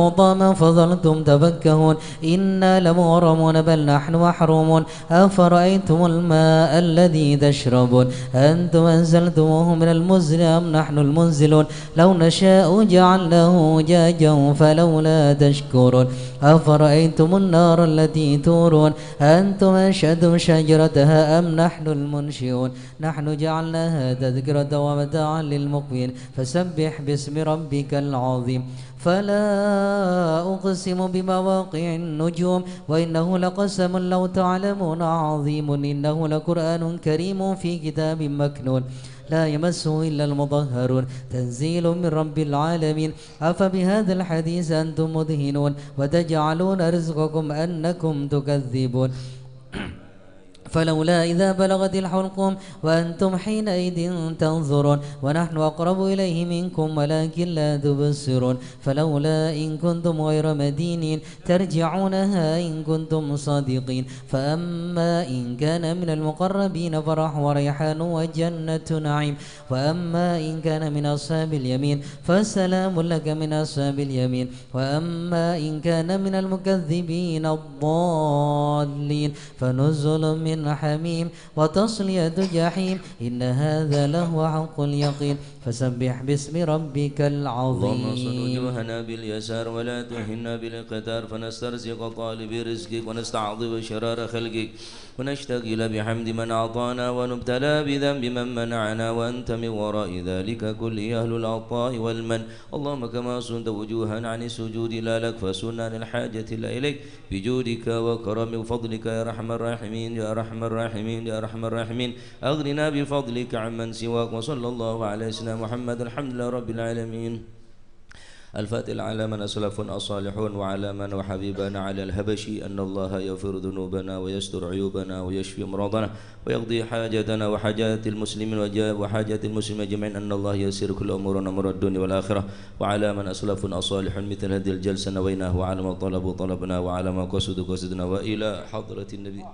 طعما فظلتم تفكهون إنا لمغرمون بل نحن محرومون أفرأيتم الماء الذي تشربون أنتم أنزلتموه من المزن أم نحن المنزلون لو نشاء جعلناه أجاجا فلولا تشكرون أفرأيتم النار التي تورون أنتم أنشأتم شجرتها أم نحن المنشئون نحن جعلناها تذكرة ومتاعا للمقوين فسبح باسم ربك العظيم فلا أقسم بمواقع النجوم وإنه لقسم لو تعلمون عظيم إنه لقرآن كريم في كتاب مكنون لا يمسه إلا المطهرون تنزيل من رب العالمين أفبهذا الحديث أنتم مدهنون وتجعلون رزقكم أنكم تكذبون فلولا إذا بلغت الحلقوم وأنتم حينئذ تنظرون ونحن أقرب إليه منكم ولكن لا تبصرون فلولا إن كنتم غير مدينين ترجعونها إن كنتم صادقين فأما إن كان من المقربين فرح وريحان وجنة نعيم وأما إن كان من أصحاب اليمين فسلام لك من أصحاب اليمين وأما إن كان من المكذبين الضالين فنزل من حميم وتصلية جحيم إن هذا لهو حق اليقين فسبح باسم ربك العظيم اللهم صل وجوهنا باليسار ولا تهنا بالاقتدار فنسترزق طالب رزقك ونستعظم شرار خلقك ونشتغل بحمد من أعطانا ونبتلى بذنب من منعنا وأنت من وراء ذلك كل أهل العطاء والمن اللهم كما صنت وجوهنا عن السجود لا لك فسنا عن الحاجة لا إليك بجودك وكرم وفضلك يا أرحم الراحمين يا أرحم الراحمين يا أرحم الراحمين أغننا بفضلك عمن سواك وصلى الله على سيدنا محمد الحمد لله رب العالمين الفاتح على من أسلف الصالحون وعلى من وحبيبنا على الهبشي أن الله يغفر ذنوبنا ويستر عيوبنا ويشفي مرضنا ويقضي حاجتنا وحاجات المسلمين وحاجات المسلمين جميعا أن الله يسير كل أمورنا أمور الدنيا والآخرة وعلى من أسلف الصالحون مثل هذه الجلسة نويناه وعلى ما طلبوا طلبنا وعلى ما قصدوا قصدنا وإلى حضرة النبي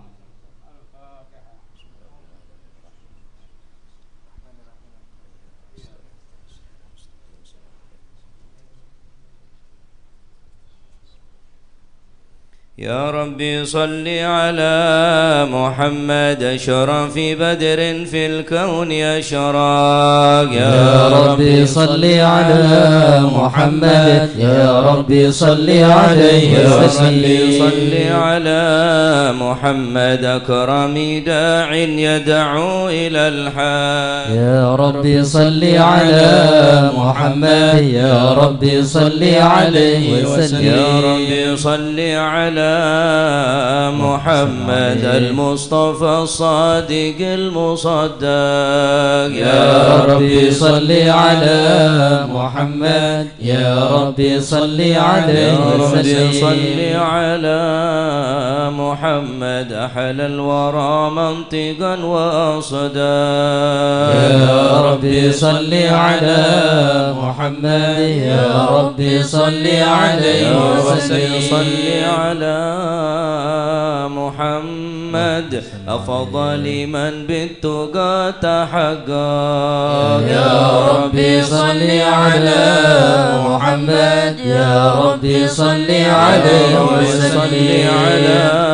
يا ربي صل على محمد أشرف بدر في الكون أشراق يا ربي صل على محمد يا ربي صل عليه وسلم صل على محمد أكرم داع يدعو إلى الحق يا ربي صل على محمد يا ربي صل عليه وسلم يا ربي صل على محمد المصطفى الصادق المصدق يا ربي صل على محمد يا ربي صل عليه وسلم صل على محمد أحل الورى منطقا وصدا يا ربي صل على محمد يا ربي صل عليه وسلم صل على محمد أفضل من بالتقى تحقق يا ربي صل على محمد يا ربي صل عليه وسلم صل على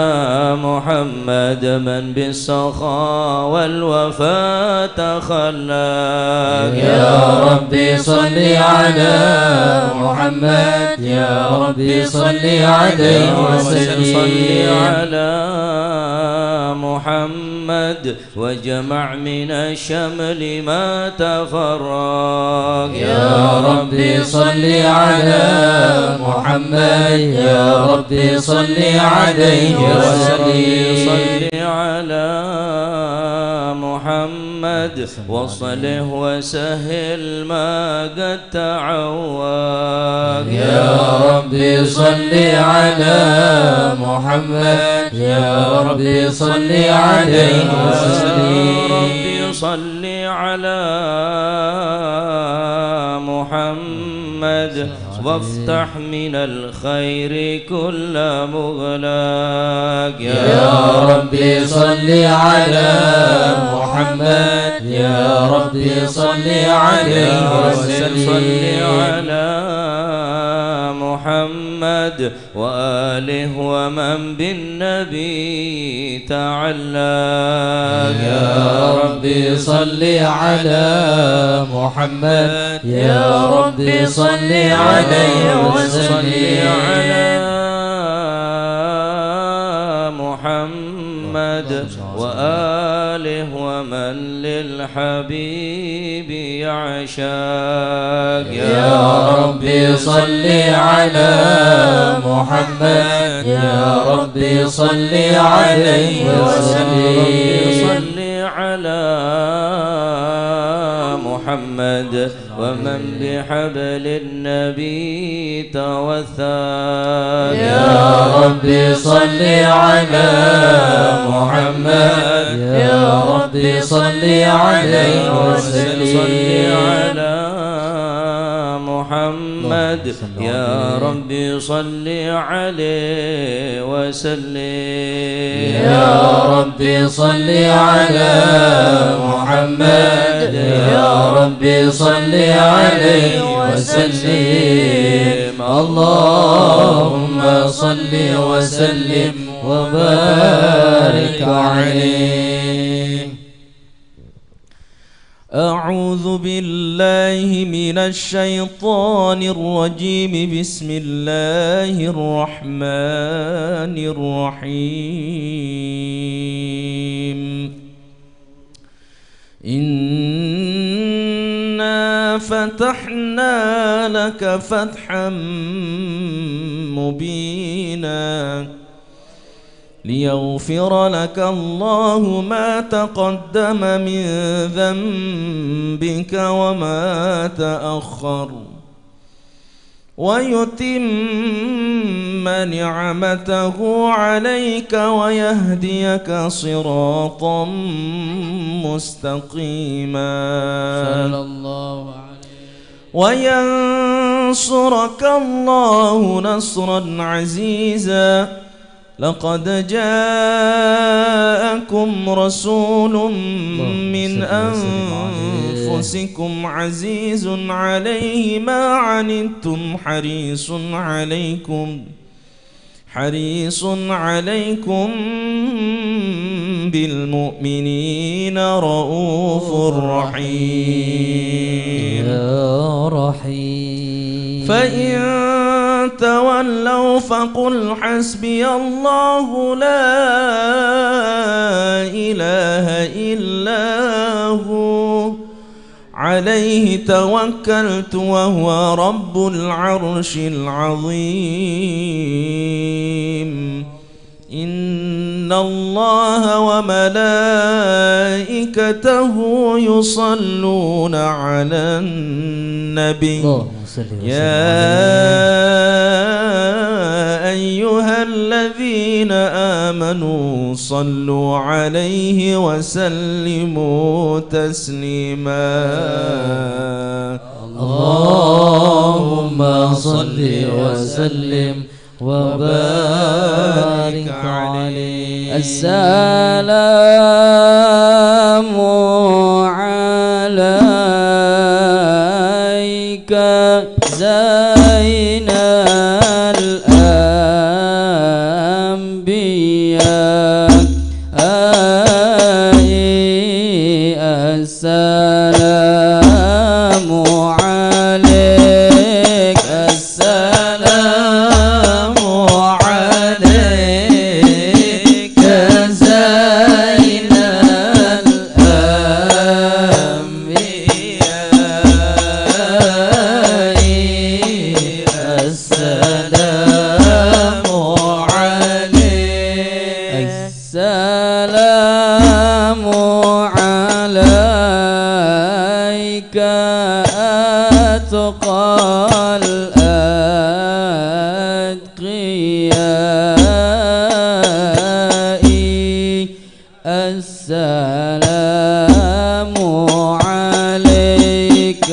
محمد من بالسخاء والوفاء تخلق يا ربي صل على محمد يا ربي صل عليه وسلم صل على محمد وجمع من الشمل ما تفرق يا ربي صل على محمد يا ربي صل عليه وسلم صل على محمد وصله وسهل ما قد تعوق يا ربي صل على محمد يا ربي صل عليه وسلم ربي صل على محمد وافتح من الخير كل مغلاق يا ربي صل على محمد يا ربي صل عليه وسلم صل على محمد وآله ومن بالنبي تعلق. يا ربي صل على محمد يا ربي صل عليه وسلم على محمد وآله ومن للحبيب يعشاق. يا ربي صل على محمد يا ربي صل عليه وسلم. صل على محمد ومن بحبل النبي توثق. يا ربي صل على محمد يا ربي صل عليه وسلم. صل على محمد يا ربي صل عليه وسلم. يا ربي صل على محمد يا ربي صل عليه وسلم. اللهم صل وسلم وبارك عليه. أعوذ بالله من الشيطان الرجيم. بسم الله الرحمن الرحيم. إنا فتحنا لك فتحا مبينا ليغفر لك الله ما تقدم من ذنبك وما تأخر ويتم نعمته عليك ويهديك صراطا مستقيما صلى الله عليه وينصرك الله نصرا عزيزا. لقد جاءكم رسول من أنفسكم عزيز عليه ما عنتم حريص عليكم بالمؤمنين رؤوف رحيم. يا رحيم. فإن تولوا فقل حسبي الله لا إله إلا هو عليه توكلت وهو رب العرش العظيم. إن الله وملائكته يصلون على النبي يا أيها الذين آمنوا صلوا عليه وسلموا تسليما. اللهم صل وسلم وبارك عليه. السلام عليك زين الأنبياء السلام عليك السلام عليك زين الأنبياء السلام عليك السلام عليك أتقى الأتقياء السلام عليك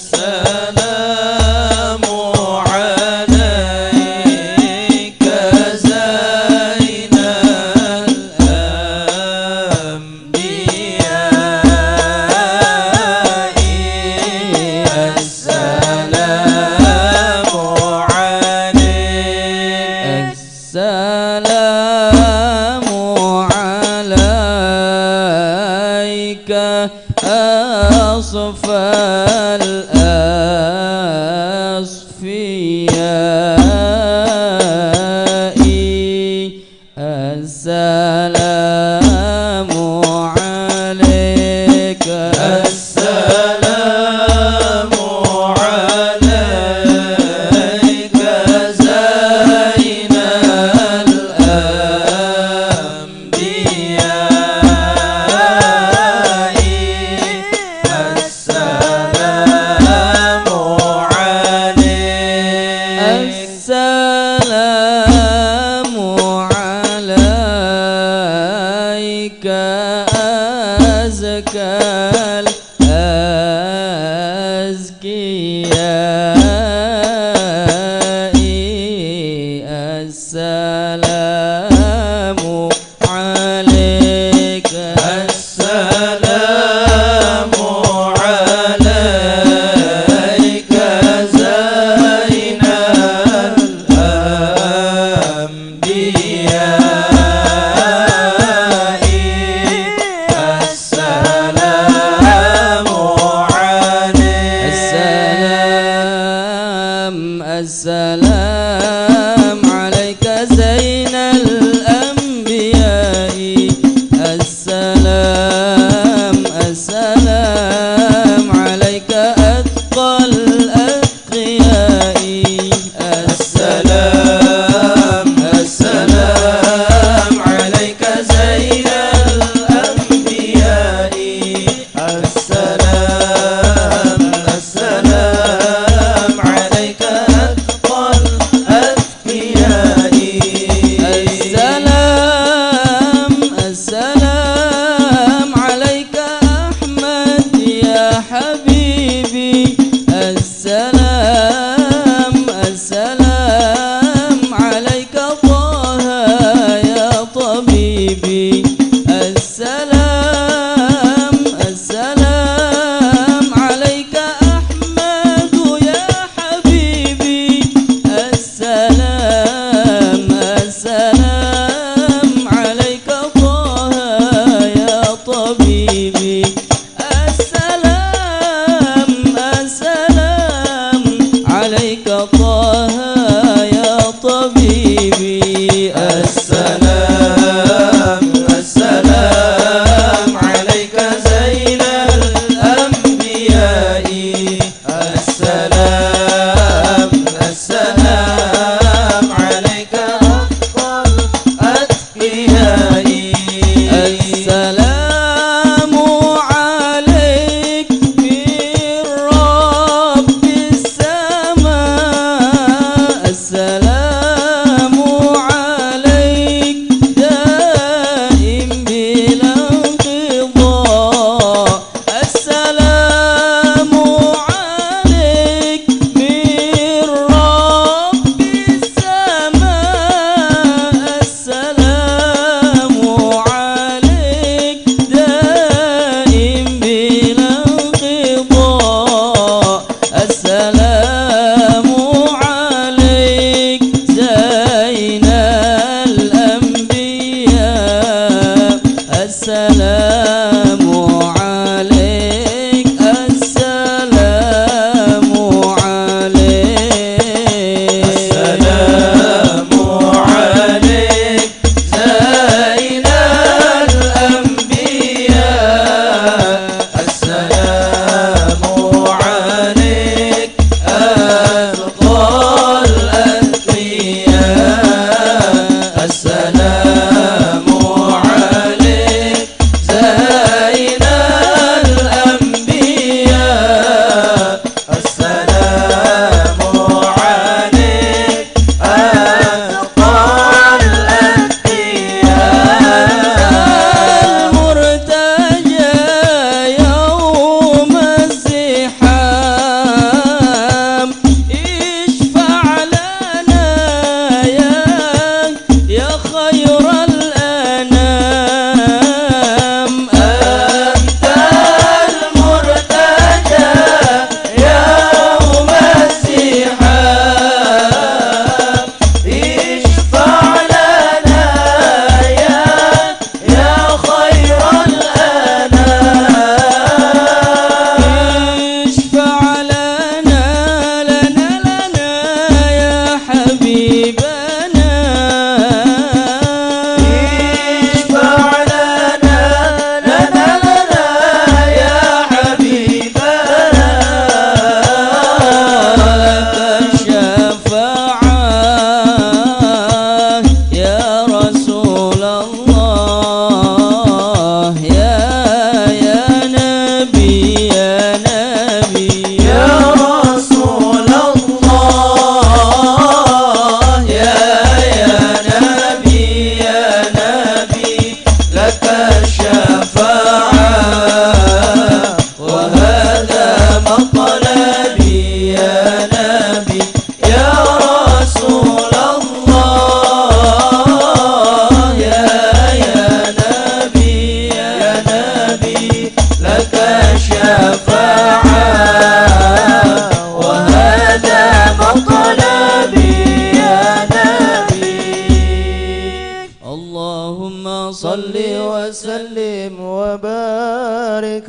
السلام عليك السلام عليك أصفى الأصفياء السلام عليك السلام عليك زين الأنبياء السلام عليك السلام عليك أزكى الأزكياء السلام عليك السلام عليك زين الأنبياء السلام عليك السلام عليك زين الأنبياء السلام عليك أتقى الأتقياء السلام عليك زين الأنبياء السلام عليك أتقى الأتقياء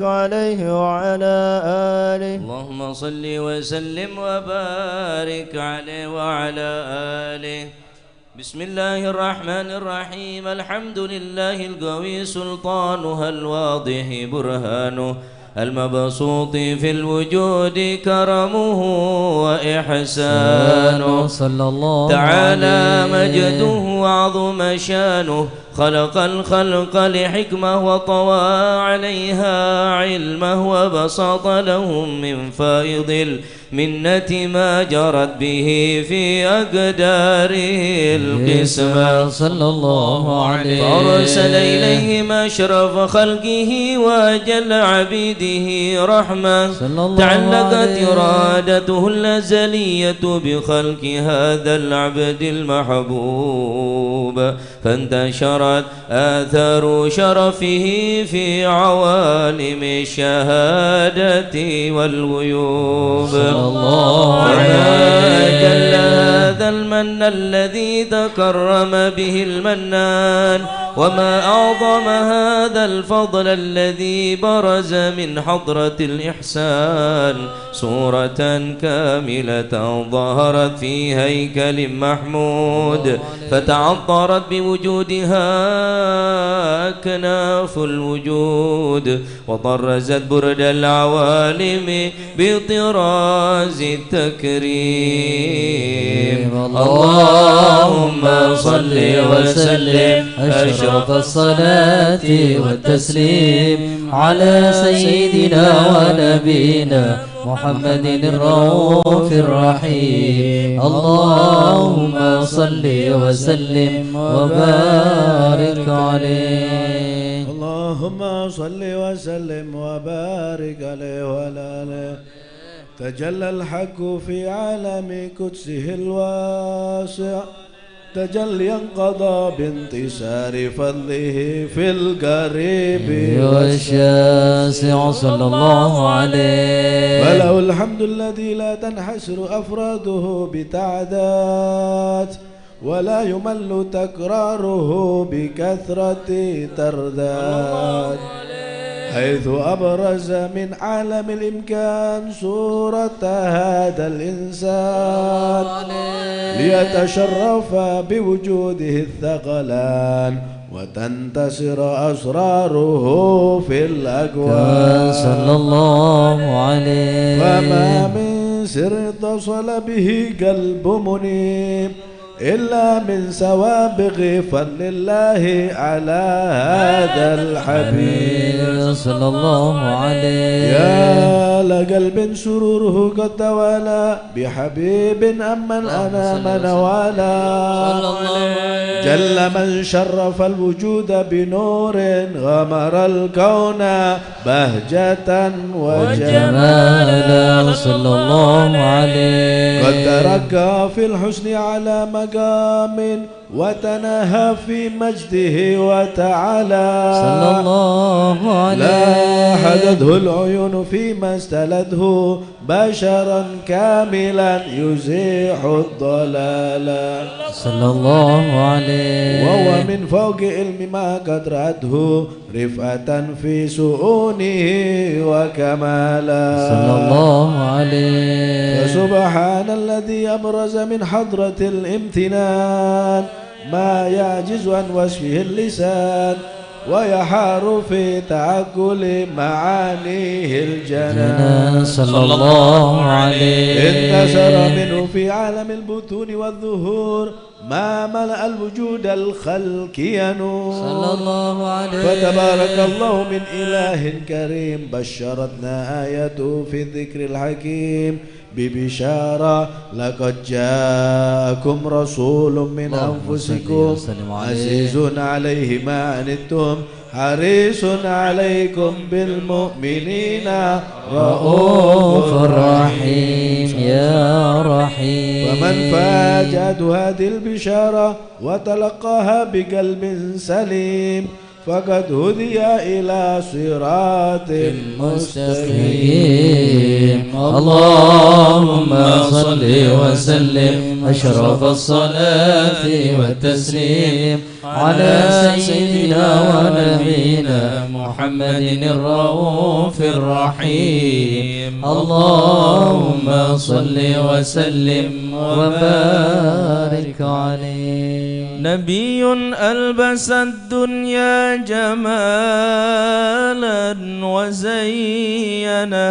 وبارك عليه وعلى آله. اللهم صل وسلم وبارك عليه وعلى آله. بسم الله الرحمن الرحيم. الحمد لله القوي سلطانها الواضح برهانه المبسوط في الوجود كرمه وإحسانه صلى الله تعالى عليه مجده وعظم شانه خلق الخلق لحكمة وطوى عليها علمه وبسط لهم من فائض المنة ما جرت به في أقداره القسمة صلى الله عليه فأرسل إليهم أشرف خلقه وأجل عبيده رحمة تعلقت إرادته الأزلية بخلق هذا العبد المحبوب فانتشرت آثار شرفه في عوالم الشهادة والغيوب فما جل هذا المن الذي تكرم به المنان وما أعظم هذا الفضل الذي برز من حضرة الإحسان صورة كاملة ظهرت في هيكل محمود فتعطرت بوجودها أكناف الوجود وطرزت برد العوالم بطراز التكريم. اللهم صل وسلم أشرف الصلاة والتسليم على سيدنا ونبينا محمد الرؤوف الرحيم. اللهم صل وسلم وبارك عليه. اللهم صل وسلم وبارك عليه وعلى آله. تجلى الحق في عالم قدسه الواسع تجليا قضى بانتصار فضله في القريب والشاسع صلى الله عليه. وله الحمد الذي لا تنحسر أفراده بتعداد ولا يمل تكراره بكثرة ترداد حيث أبرز من عالم الإمكان صورة هذا الإنسان ليتشرف بوجوده الثقلان وتنتصر أسراره في الأكوان صلى الله عليه. وما من سر اتصل به قلب منيب إلا من سوابغ فضل الله على هذا الحبيب صلى الله عليه. يا لقلب سروره قد توالى بحبيب أمن أنا من والا جل من شرف الوجود بنور غمر الكون بهجة وجمالا صلى الله عليه. قد تركى في الحسن على مقام وتناهى في مجده وتعالى صلى الله عليه. لا حدده العيون فيما استلته بشرا كاملا يزيح الضلال صلى الله عليه. وهو من فوق علم ما قد رأته رفعة في سؤونه وكمالا صلى الله عليه. فسبحان الذي أبرز من حضرة الامتنان ما يعجز عن وصفه اللسان ويحار في تعقل معانيه الجنان صلى الله عليه. انتشر منه في عالم البطون والظهور ما ملأ الوجود الخلقي نور صلى الله عليه. فتبارك الله من إله كريم بشرتنا آيته في الذكر الحكيم ببشارة لقد جاءكم رسول من أنفسكم عزيز عليه ما عنتم حريص عليكم بالمؤمنين رؤوف رحيم يا رحيم. ومن فاجأته هذه البشارة وتلقاها بقلب سليم فقد هدي إلى صراط مستقيم. اللهم صل وسلم أشرف الصلاة والتسليم على سيدنا ونبينا محمد الرؤوف الرحيم. اللهم صل وسلم وبارك عليه. نبي ألبس الدنيا جمالا وزينها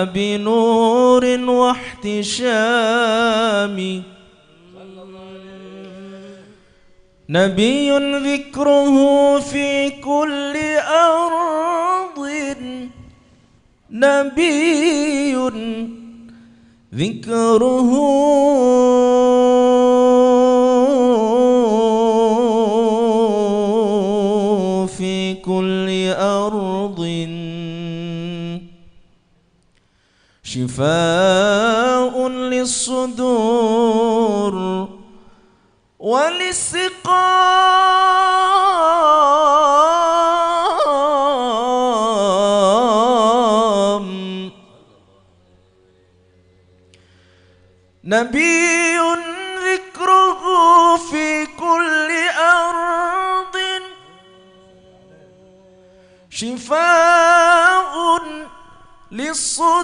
بنور واحتشام. نبي ذكره في كل أرض، نبي ذكره في كل أرض، شفاء للصدور وللسقام. نبي ذكره في كل أرض، شفاء للصدور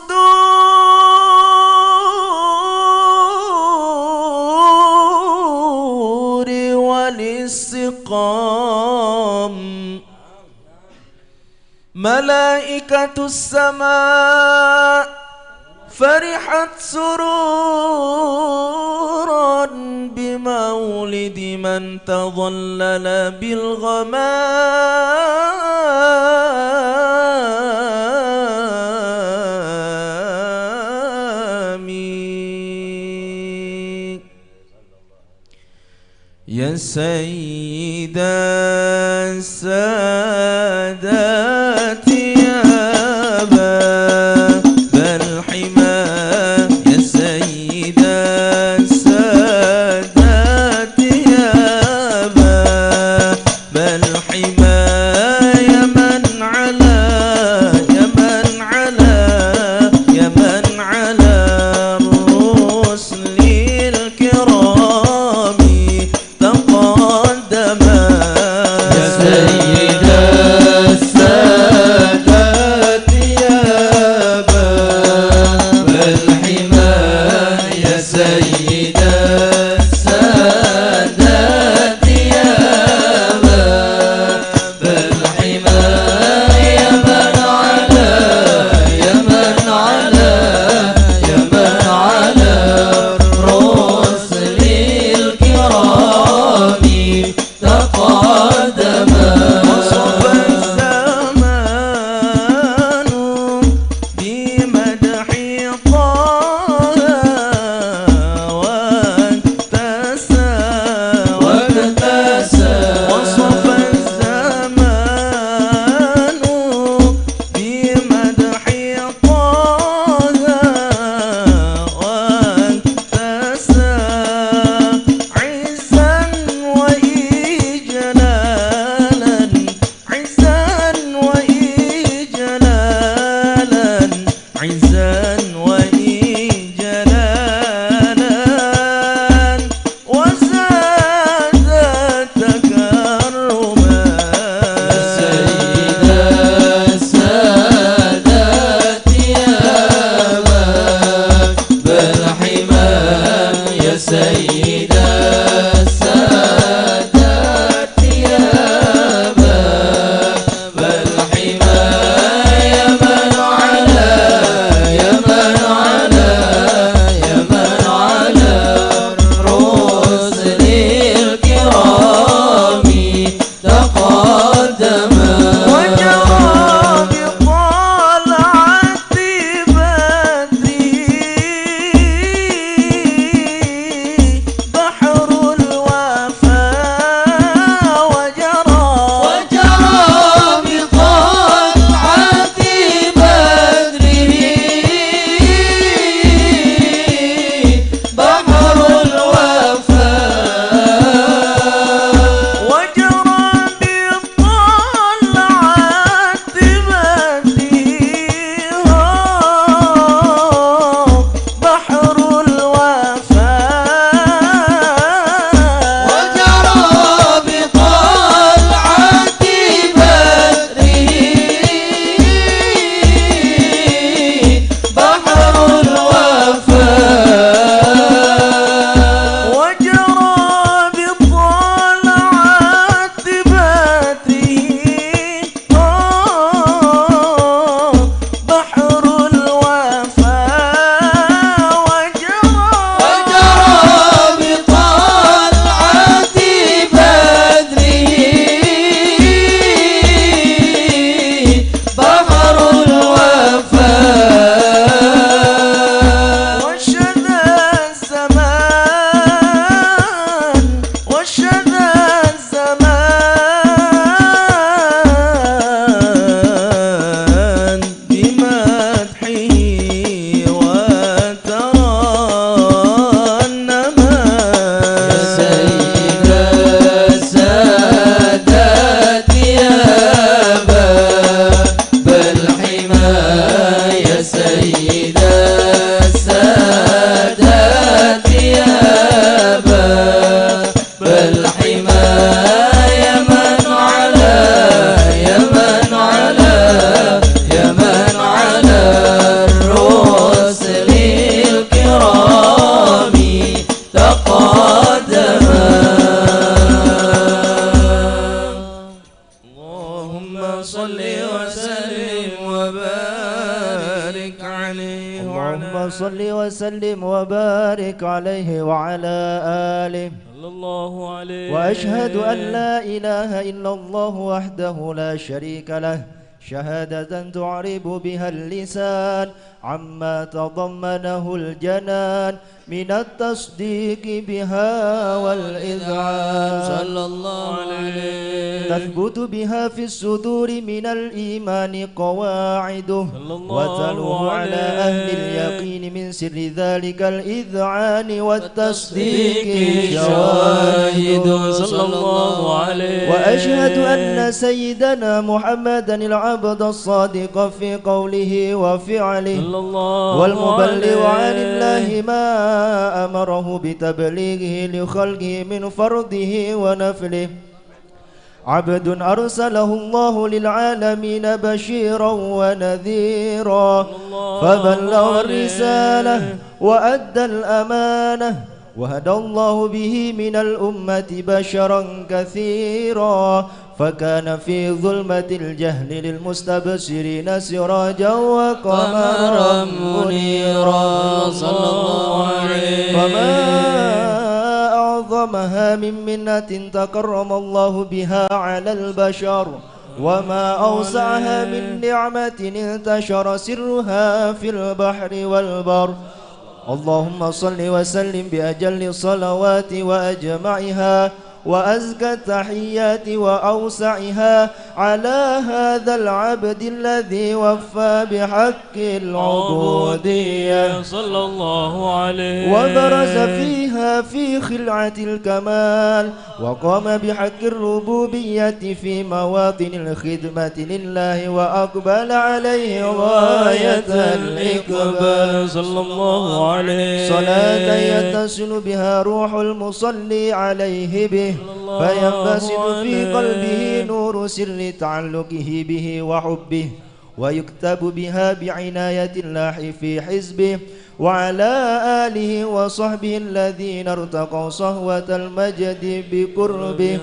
وللسقام. ملائكة السماء فرحت سرورا بمولد من تظلل بالغمام. يا سيد السادات يا باب الحمى، يا سيد السادات يا باب الحمى، يا من على الرسل الكرام تقدما. يا سيد السادات وبارك عليه وعلى آله صلى الله عليه. وأشهد أن لا إله إلا الله وحده لا شريك له شهادة تعرب بها اللسان عما تضمنه الجنان من التصديق بها والإذعان صلى الله عليه. تثبت بها في الصدور من الإيمان قواعده وتلوه على أهل اليقين من سر ذلك الإذعان والتصديق شواهد صلى الله عليه. وأشهد أن سيدنا محمدا العبد الصادق في قوله وفعله والمبلغ عن الله ما أمره بتبليغه لخلقه من فرضه ونفله عبد أرسله الله للعالمين بشيرا ونذيرا فبلغ الرسالة وأدى الأمانة وهدى الله به من الأمة بشرا كثيرا فكان في ظلمة الجهل للمستبشرين سراجا وقمرا منيرا صلى الله عليه. فما أعظمها من منة تكرم الله بها على البشر وما أوسعها من نعمة انتشر سرها في البحر والبر. اللهم صل وسلم بأجل الصلوات وأجمعها وأزكى التحيات وأوسعها على هذا العبد الذي وفى بحق العبودية صلى الله عليه. وبرز فيها في خلعة الكمال وقام بحق الربوبية في مواطن الخدمة لله وأقبل عليه غاية الإقبال صلى الله عليه. صلاة يتصل بها روح المصلي عليه به فينبسط في قلبه نور سر تعلقه به وحبه ويكتب بها بعناية الله في حزبه وعلى آله وصحبه الذين ارتقوا صهوة المجد بقربه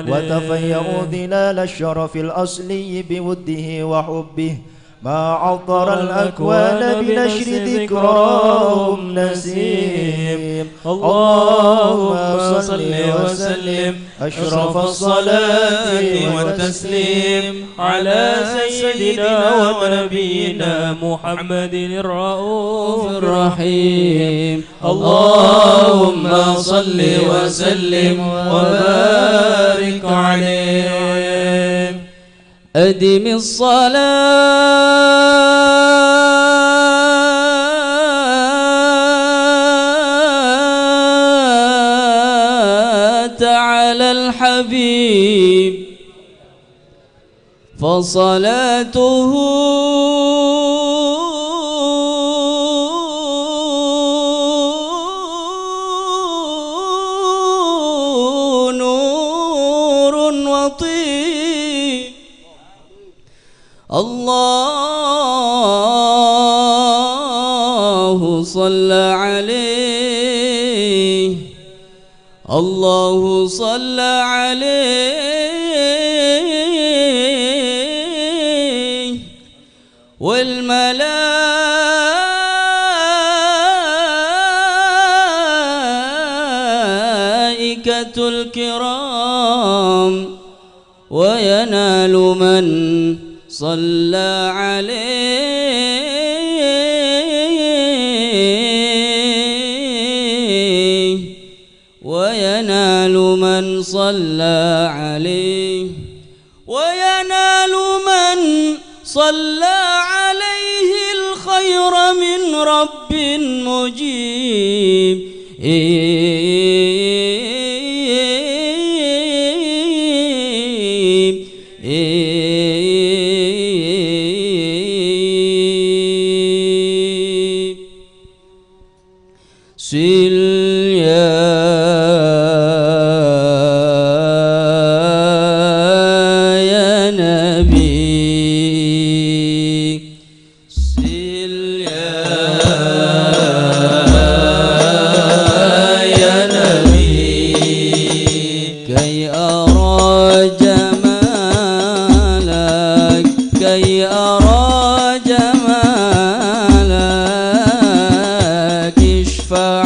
وتفيأوا ظلال الشرف الأصلي بوده وحبه ما عطر الأكوان بنشر ذكراهم نسيم. اللهم صل وسلم أشرف الصلاة والتسليم على سيدنا ونبينا محمد الرؤوف الرحيم. اللهم صل وسلم وبارك عليه. أدم الصلاة على الحبيب فصلاته نور وطيب. الله صلى عليه. الله صلى عليه. والملائكة الكرام وينال من صلى عليه. وينال من صلى عليه. وينال من صلى عليه الخير من رب مجيب. سل يا نبي سل يا نبي كي أرى جمالك كي أرى جمالك اشفع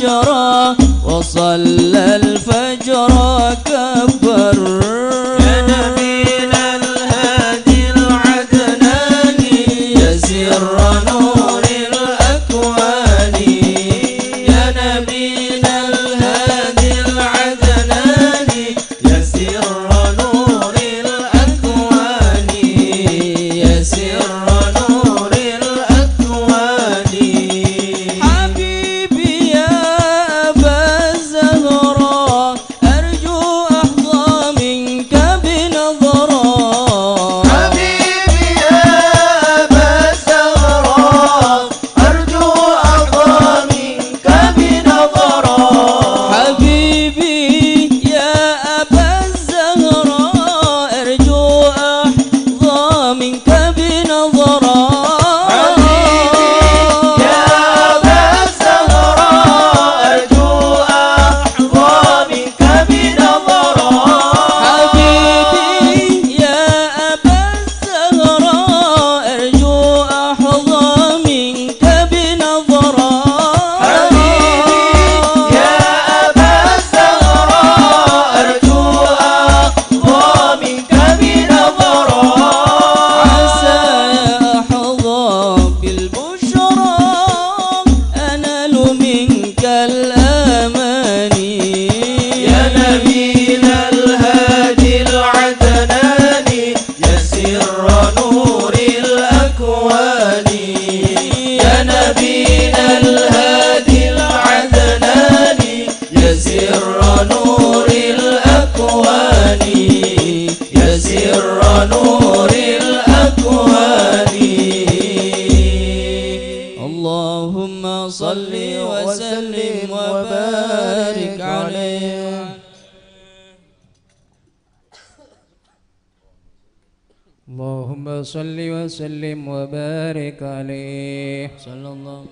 الفجر وصلى الفجر كبر يا نبينا الهادي العدناني يا سر نور الأكوان يا نبينا الهادي العدناني يا سر نور الأكوان يا سر نور الأكوان حبيبي يا أبا الزهراء أرجو أحظى منك بنظرة حبيبي يا أبا الزهراء أرجو أحظى منك بنظرة حبيبي يا أبا الزهراء أرجو أحظى منك بنظرة حبيبي يا أبا الزهراء أرجو أحظى منك بنظرة حبيبي يا أبا الزهراء أرجو أحظى منك بنظرة حبيبي يا أبا الزهراء أرجو أحظى منك بنظرة عسى أحظى بالبشرى أنال منك الأماني يا نبينا الهادي العدناني يا سر نور الأكوان يا نبينا الهادي العدناني يا سر نور الأكوان يا سر نور الأكوان اللهم صل وسلم وبارك عليه اللهم صل وسلم وبارك عليه صلى الله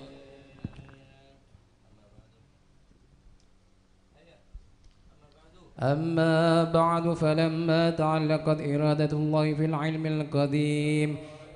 أما بعد فلما تعلقت إرادة الله في العلم القديم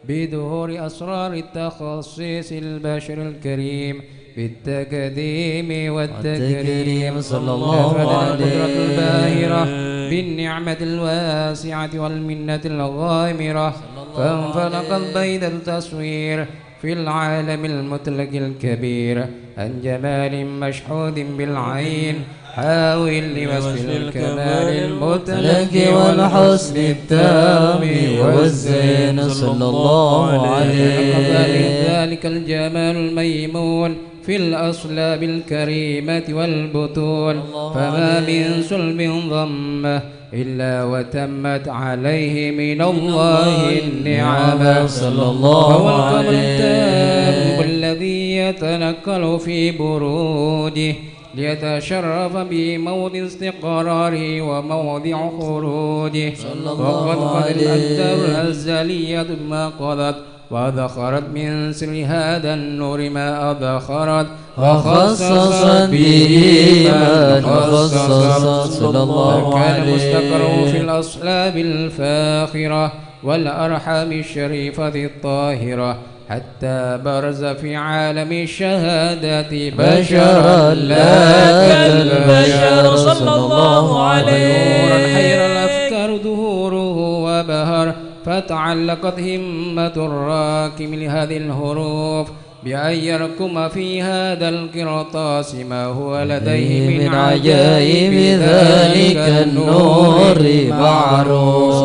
بظهور أسرار التخصيص البشر الكريم بالتقديم والتكريم صلى الله نفذت القدرة عليه الباهرة بالنعمة الواسعة والمنة الغامرة فانفلقت بين التصوير في العالم المطلق الكبير عن جمال مشحوذ بالعين حاول لوصف الكمال المطلق والحسن التام والزين صلى الله عليه وكذلك ذلك الجمال الميمون في الأصلاب الكريمة والبطون فما من صلب ضمه إلا وتمت عليه من الله النعم صلى الله وهو القمر عليه التام الذي يتنقل في بروده ليتشرف بموضع استقراره وموضع خروجه وقد قد الأقدار الأزلية ما قضت وأدخرت من سر هذا النور ما أدخرت وخصصت به من خصصت صلى الله كان عليه مستقره في الأصلاب الفاخرة والأرحام الشريفة الطاهرة حتى برز في عالم الشهادة بشرا لا كالبشر صلى الله عليه نورا حير الأفكار ظهوره وبهر فتعلقت همة الراكم لهذه الحروف بأن يركم في هذا القرطاس ما هو لديه من عجائب ذلك النور معروف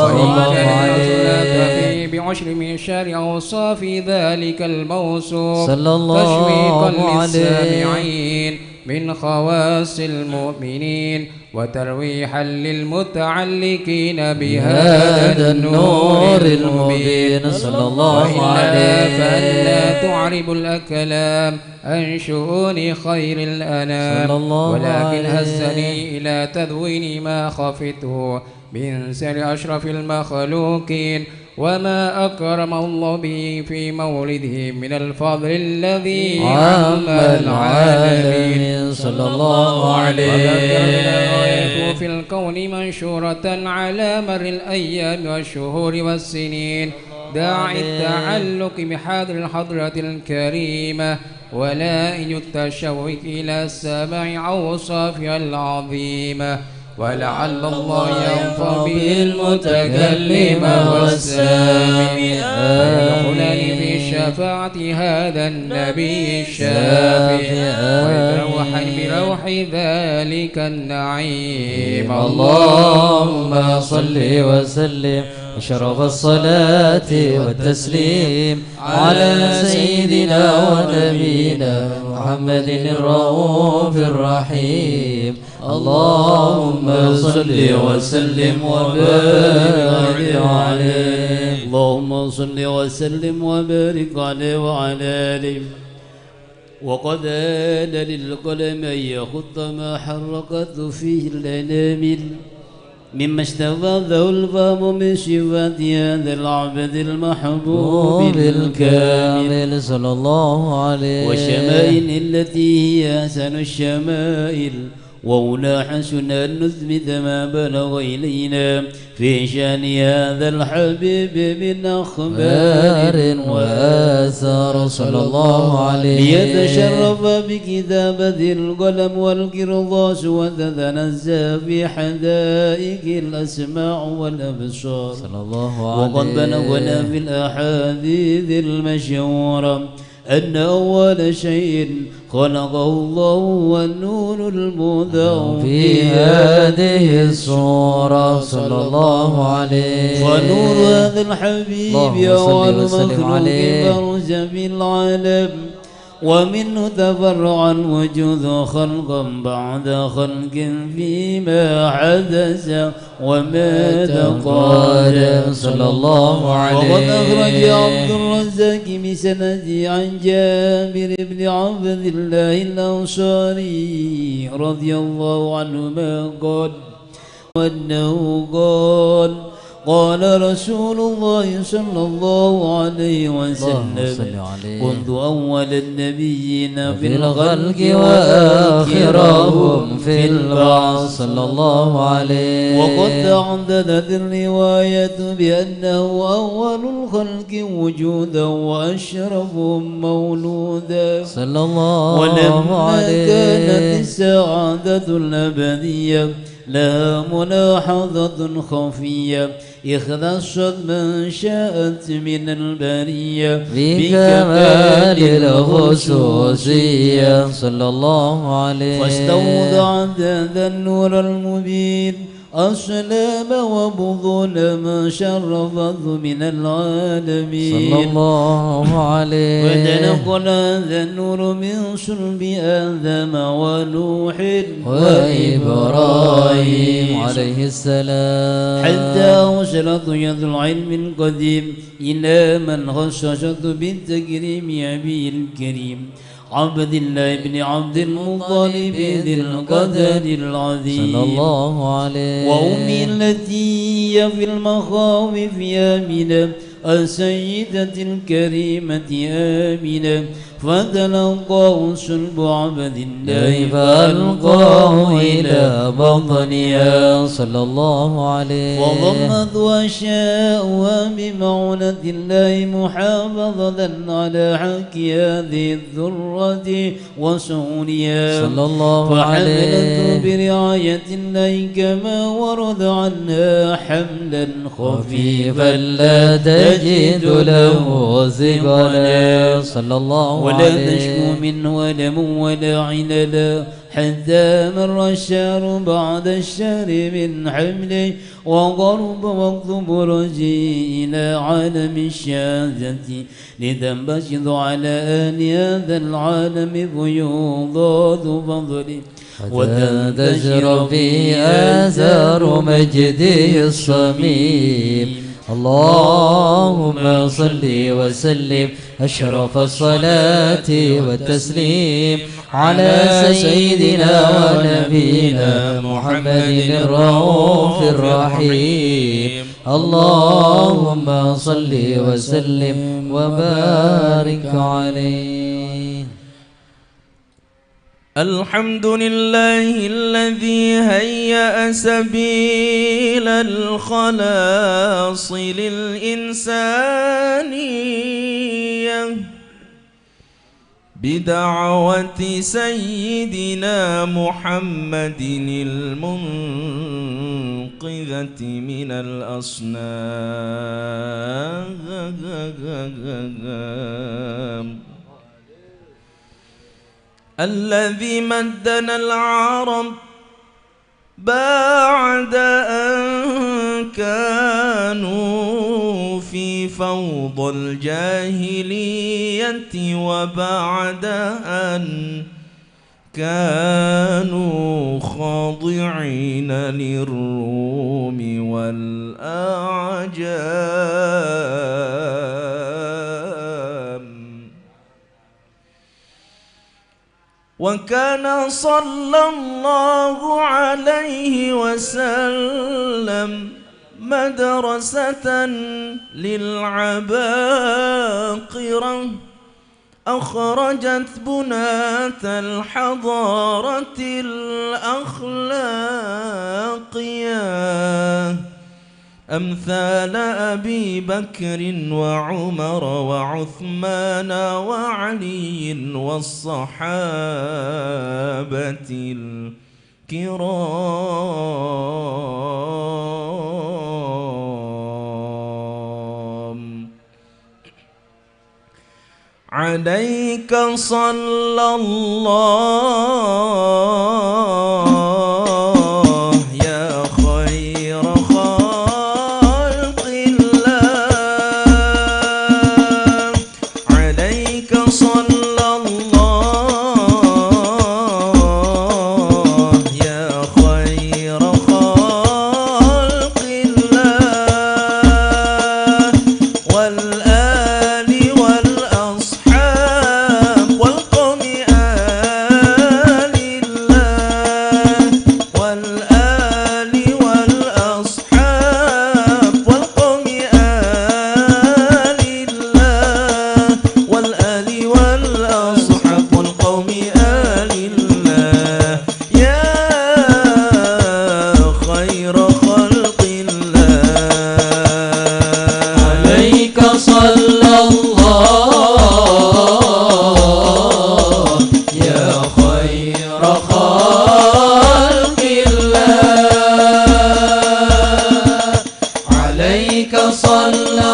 وإن كان لا تفي بعشر من شر أوصاف ذلك الموصوف صلى الله تشويقا عليه للسامعين من خواص المؤمنين وترويحا للمتعلقين بهذا النور المبين صلى الله وإلا عليه فلا تعرب الأكلام عن شؤون خير الأنام صلى الله ولكن عليه هزني إلى تدوين ما خفته من سر أشرف المخلوقين وما أكرم الله به في مولده من الفضل الذي عم العالمين صلى الله عليه وذكرنا في الكون منشورة على مر الأيام والشهور والسنين داعي التعلق بحاضر الحضرة الكريمة ولائج التشوق إلى السماع أوصافها العظيمة، ولعل الله ينفع به المتكلم والسامع فيدخلان في شفاعة هذا النبي الشافع ويتروحان بروح ذلك النعيم. اللهم صل وسلم أشرف الصلاة والتسليم على سيدنا ونبينا محمد الرؤوف الرحيم. اللهم صل وسلم وبارك عليه. اللهم صل وسلم وبارك عليه وعلى آله. وقد آن للقلم أن يخط ما حركت فيه الأنامل مما اشتفته الفهم من صفات هذا العبد المحبوب الكامل صلى الله عليه والشمائل التي هي أحسن الشمائل، وأولى حسن أن نثبت ما بلغ إلينا في شأن هذا الحبيب من أخبار وآثار صلى الله عليه ليتشرف بكتابة القلم والقرطاس وتتنزه في حدائق الأسماع والأبصار صلى الله عليه. وقد بلغنا في الأحاديث المشهورة أن أول شيء خلقه الله والنور المذع في هذه الصورة صلى الله عليه. فنور هذا الحبيب أول مخلوق برز في العالم، ومنه تفرع الوجود خلقا بعد خلق فيما حدث وما تقادم صلى الله عليه. وقد أخرج عبد الرزاق بسنده عن جابر بن عبد الله الأنصاري رضي الله عنهما قال وأنه قال رسول الله صلى الله عليه وسلم كنت أول النبيين في الخلق وآخرهم في البعث صلى الله عليه. وقد تعددت الرواية بأنه أول الخلق وجودا وأشرفهم مولودا صلى الله عليه. ولما كانت السعادة الأبدية لها ملاحظة خفية اختصت من شاءت من البرية بكمال الخصوصية صلى الله عليه. فاستوضعت هذا النور المبين السلام وبطون ما شرفته من العالمين صلى الله عليه. وتنقل هذا النور من صلب آدم ونوح وإبراهيم عليه السلام حتى وصلت يد العلم القديم إلى من خصصت بالتكريم أبي الكريم عبد الله بن عبد المطلب ذي القدر العظيم صلى الله عليه. وأمي التي هي في المخاوف آمنة السيدة الكريمة آمنة فتلقاه صلب عبد الله فألقاه إلى بطنها صلى الله عليه. وضمت وشاءها بمعونة الله محافظة على حق هذه الذرة وسعودها صلى الله فحملته عليه. برعاية الله كما ورد عنها حملا خفيفا لا تجد له ثقلا صلى الله عليه. ولا تشكو منه ألم ولا عللا حتى مر الشهر بعد الشهر من حمله وغرب وقت برجه إلى عالم الشهادة لتنبسط على أهل هذا العالم فيوضات فضله وتنتشر في آثار مجده الصميم. اللهم صل وسلم أشرف الصلاة والتسليم على سيدنا ونبينا محمد الرؤوف الرحيم. اللهم صل وسلم وبارك عليه. الحمد لله الذي هيأ سبيل الخلاص للإنسانية بدعوة سيدنا محمد المنقذة من الأصنام الذي مدنا العرب بعد أن كانوا في فوضى الجاهلية وبعد أن كانوا خاضعين للروم والأعجام وكان صلى الله عليه وسلم مدرسة للعباقرة أخرجت بناة الحضارة الأخلاقية أمثال أبي بكر وعمر وعثمان وعلي والصحابة الكرام عليك صلى الله يا خير خلق الله عليك صلى الله يا خير خلق الله والآل والأصحاب والقوم آل الله والآل والأصحاب والقوم آل الله والآل والأصحاب والقوم آل الله يا خير خلق الله عليك صلى الله يا خير خلق الله عليك صلى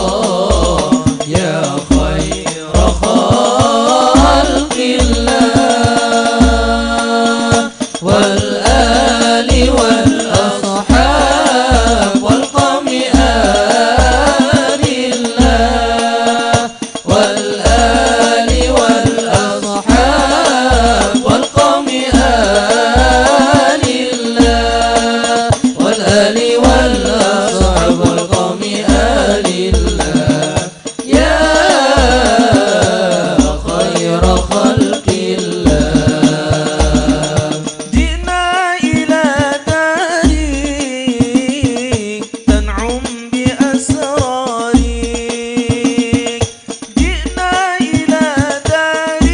الله يا خير خلق الله والآل والأصحاب والقوم آل الله والآل والأصحاب والقوم آل الله والآل والأصحاب والقوم آل الله يا خير خلق الله جئنا إلى دارك تنعم بأسرارك جئنا إلى دارك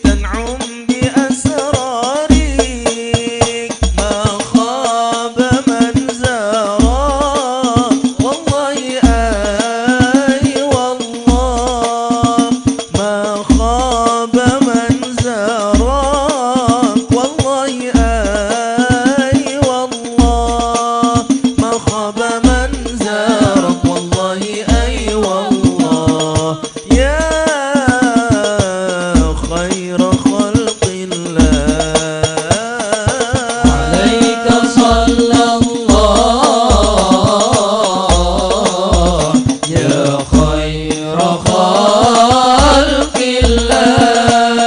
تنعم بأسرارك ما خاب من زارك والله آي والله ما خاب من زارك والله آي والله ما خاب من زارك والله آي والله يا خير خلق الله عليك صلى الله يا خير خلق الله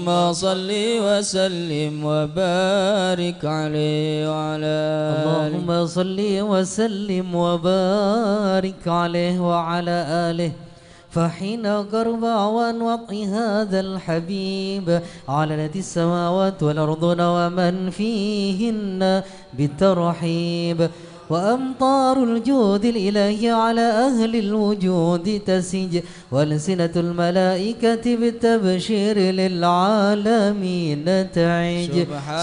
اللهم صل وسلم وبارك عليه وعلى اللهم صل وسلم وبارك عليه وعلى آله. فحين قرب عوان وطئ هذا الحبيب علنت السماوات والأرض ومن فيهن بالترحيب، وأمطار الجود الإلهي على أهل الوجود تسج، وألسنة الملائكة بالتبشير للعالمين تعج.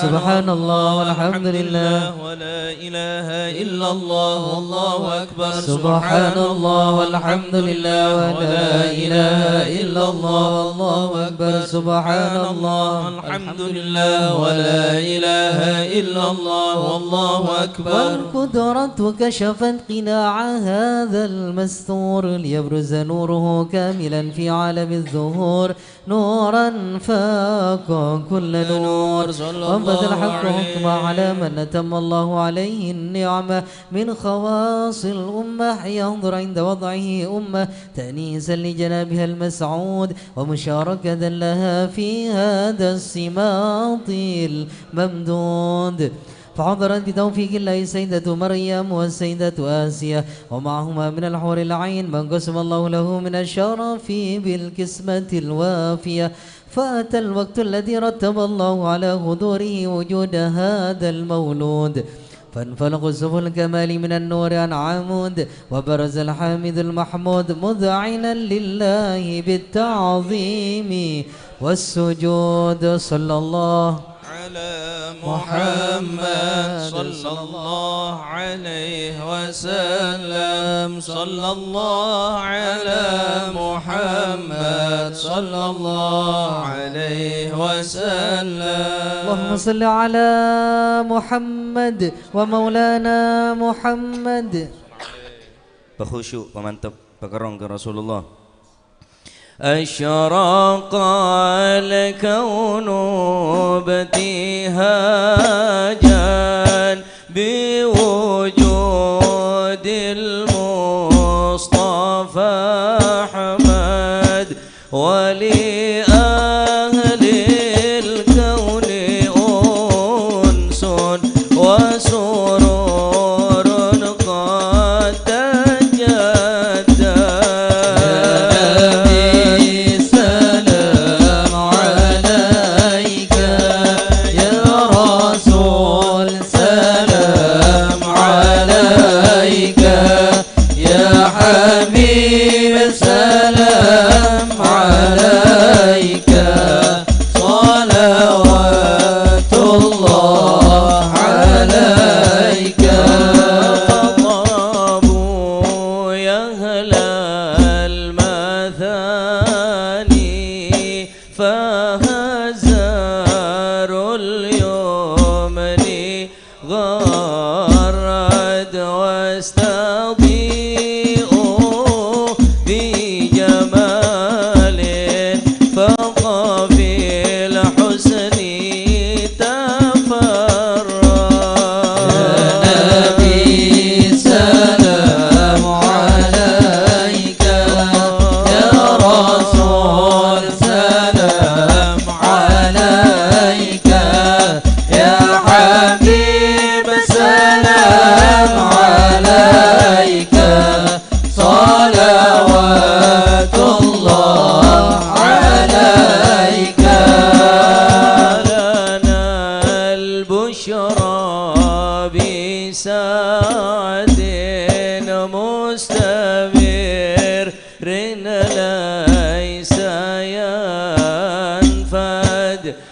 سبحان الله والحمد لله ولا إله إلا الله والله أكبر. سبحان الله والحمد لله ولا إله إلا الله والله أكبر. سبحان الله والحمد لله ولا إله إلا الله والله أكبر. والقدرة كشفت قناع هذا المستور ليبرز نوره كاملا في عالم الظهور، نورا فاق كل نور. وانبت الحق حكم على من أتم الله عليه النعمة من خواص الأمة، ينظر عند وضعه أمة تأنيسا لجنابها المسعود ومشاركة لها في هذا السماط الممدود. فحضرت بتوفيق الله سيدة مريم والسيدة آسيا ومعهما من الحور العين من قسم الله له من الشرف بالقسمة الوافية. فأتى الوقت الذي رتب الله على حضوره وجود هذا المولود، فانفلق سبل الكمال من النور عن عمود، وبرز الحامد المحمود مذعنا لله بالتعظيم والسجود. صلى الله على محمد صلى الله عليه وسلم. صلى الله على محمد صلى الله عليه وسلم. اللهم صل على محمد ومولانا محمد. Berkhusyuk, pemantap, pekerong ke Rasulullah. أشرق الكون ابتهاجا بوجود المصطفى أحمد، ولأهل الكون أنس وسرور قد تجدد.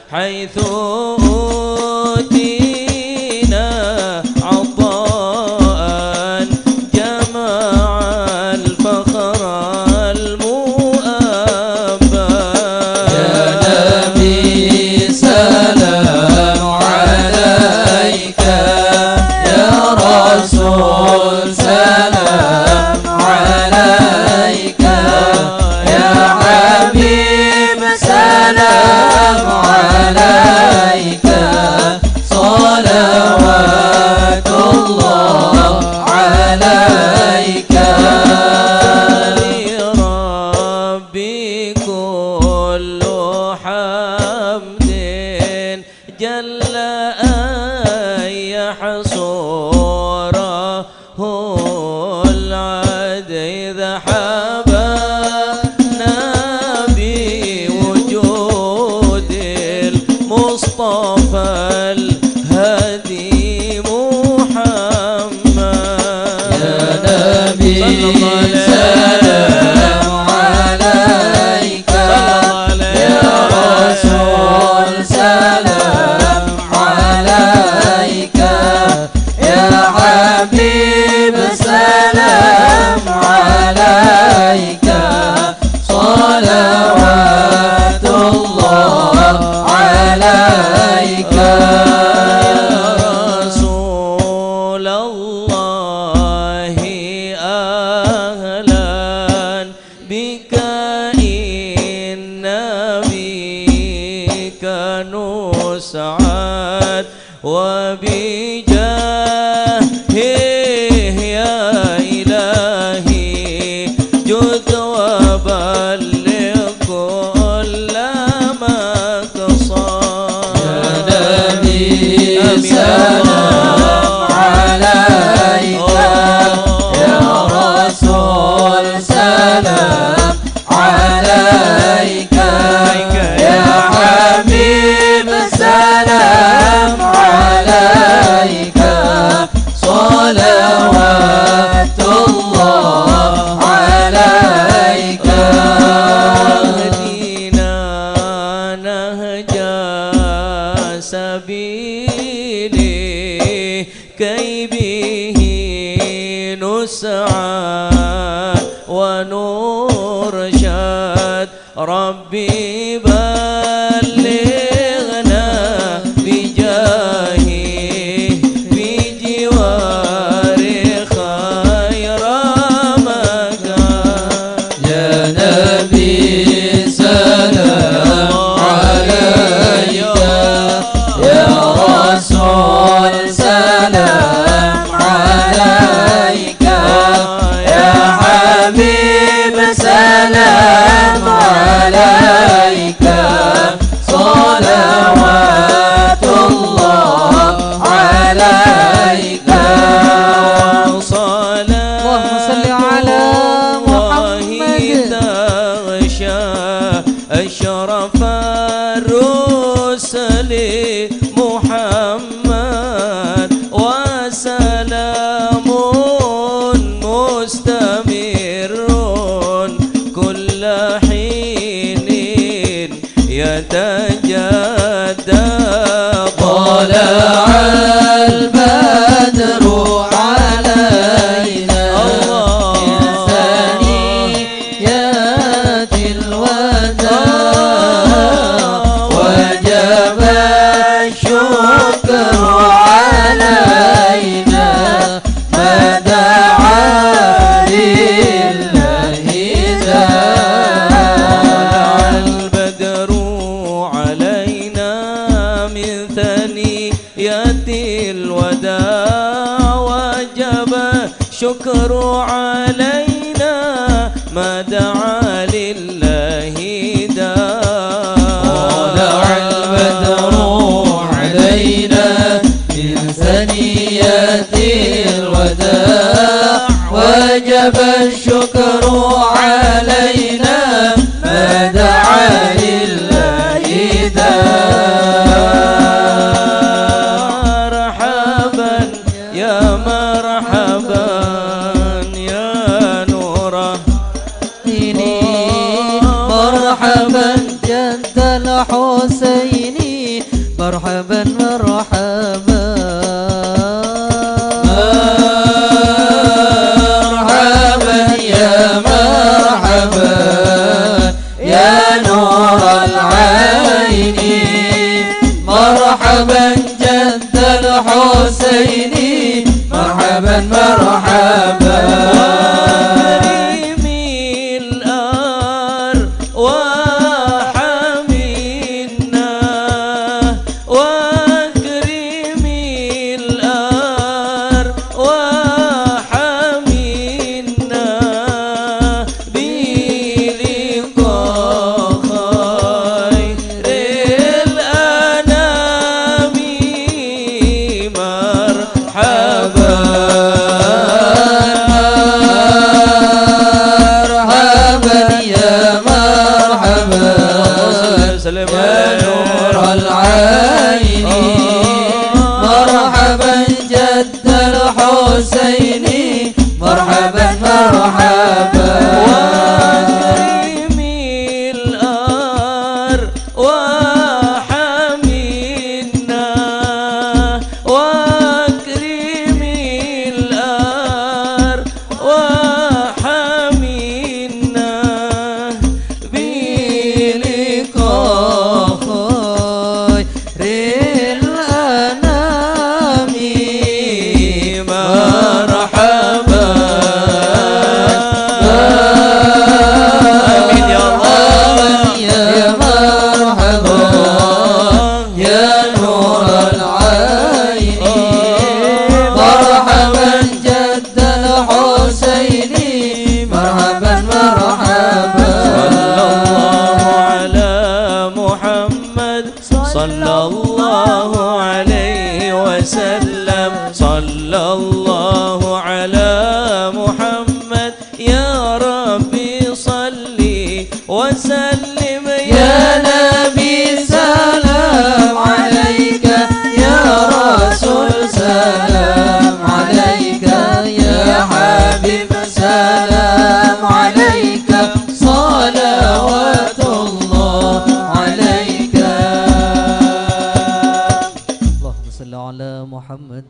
حيث أوتينا عطاء جمع الفخر المؤبى. يا نبي سلام عليك، يا رسول سلام عليك، يا حبيب سلام عليك، صلوات الله عليك. لربي كل حمد جل أن يحصره العد إذا حبانا بوجود المصطفى الهادي محمد. يا نبي سلام عليك، يا رسول سلام عليك، يا حبيب سلام عليك، صلوات الله عليك. يا رسول الله أهلا بك إنا بك نسعد وبجاهه يا إلهي جد وبلغ كل مقصد. يا نبي سلام عليك، يا رسول سلام عليك، يا حبيب سلام عليك، صلوات الله عليك. اهدنا نهج سبيله كي به نسعد ونرشد. ربي بلغنا بجاهه بجوار خير مكان. يا نبي سلام عليك، يا رسول سلام عليك، يا حبيب سلام عليك، صلوات الله عليك. اللهم صل على محمد. تغشى أشرف الرسل محمد وسلام مستمر كل حين يتجدد. طلع البدر علينا من ثنيات الوداع، وجب الشكر علينا ما دعا لله طلع البدر علينا من ثنيات الوداع، وجب شكر علينا ما دعا لله طلع البدر علينا من ثنيات الوداع، وجب الشكر علينا ما دعا لله مرحبا يا مرحبا يا نوره. مرحبا جد الحسيني، مرحبا مرحبا. مرحبا يا مرحبا يا نور العين، مرحبا جد الحسيني، مرحبا مرحبا. وكريم الأرواح منا، وكريم الأرواح منا بلقاء وسلم يا نور العين مرحبا جد الحسين مرحبا مرحبا وكريم وحمينا وكريم وحمينا بلقاء خير الأنام مرحبا آمين يا الله يا مرحبا يا نور العين مرحبا جد الحسين مرحبا مرحبا صلى الله عليه وسلم صلى الله على محمد يا ربي صلي وسلم يا نبي سلام عليك يا رسول سلام عليك يا حبيب سلام عليك صلوات الله عليك اللهم صل على محمد.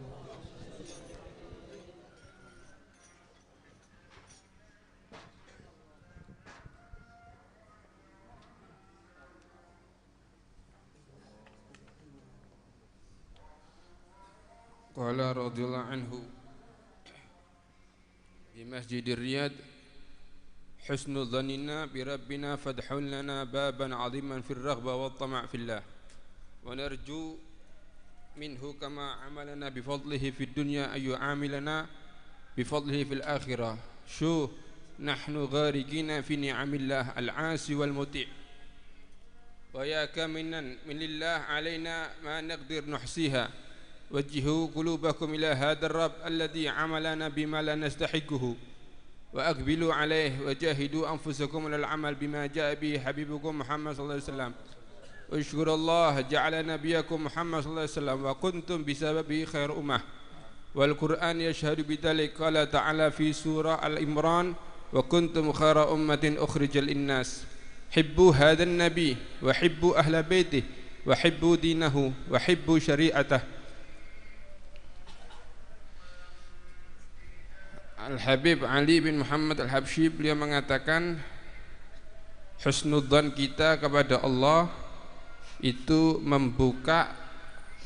Qala radhiyallahu anhu di Masjidir Riyadh husnu dhannina bi rabbina fadhhul lana baban 'aziman fir raghba wat tama' fillah wa narju minhu kama amalana bi fadlihi fid dunya ay yu'amilana bi fadlihi fil akhirah shu nahnu gharigina fi ni'amillah al-'asi wal muti' wa ya kaminan min lillah alaina ma naqdir nuhsiha وجهوا قلوبكم إلى هذا الرب الذي عملنا بما لا نستحقه وأقبلوا عليه وجاهدوا أنفسكم على العمل بما جاء به حبيبكم محمد صلى الله عليه وسلم واشكر الله جعل نبيكم محمد صلى الله عليه وسلم وكنتم بسببه خير أمة والقرآن يشهد بذلك قال تعالى في سورة الإمران وكنتم خير أمة أخرج للناس حبوا هذا النبي وحبوا أهل بيته وحبوا دينه وحبوا شريعته. Al-Habib Ali bin Muhammad Al-Habsyi beliau mengatakan husnudzan kita kepada Allah itu membuka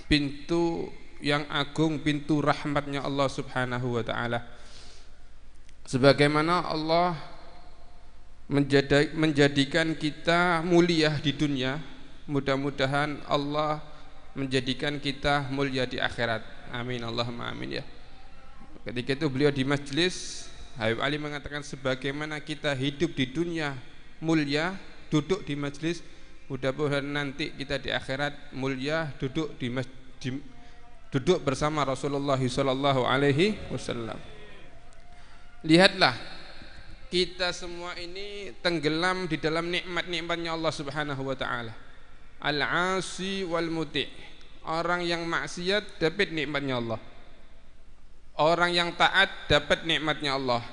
pintu yang agung, pintu rahmatnya Allah subhanahu wa ta'ala. Sebagaimana Allah menjadikan kita mulia di dunia, mudah-mudahan Allah menjadikan kita mulia di akhirat. Amin Allahumma amin ya. Ketika itu beliau di majlis, Habib Ali mengatakan sebagaimana kita hidup di dunia mulia, duduk di majlis, mudah-mudahan nanti kita di akhirat mulia, duduk duduk bersama Rasulullah sallallahu alaihi wasallam. Lihatlah, kita semua ini tenggelam di dalam nikmat-nikmatnya Allah subhanahu wa ta'ala. Al-'asi wal muti', orang yang maksiat dapat nikmatnya Allah, orang yang taat dapat nikmatnya Allah.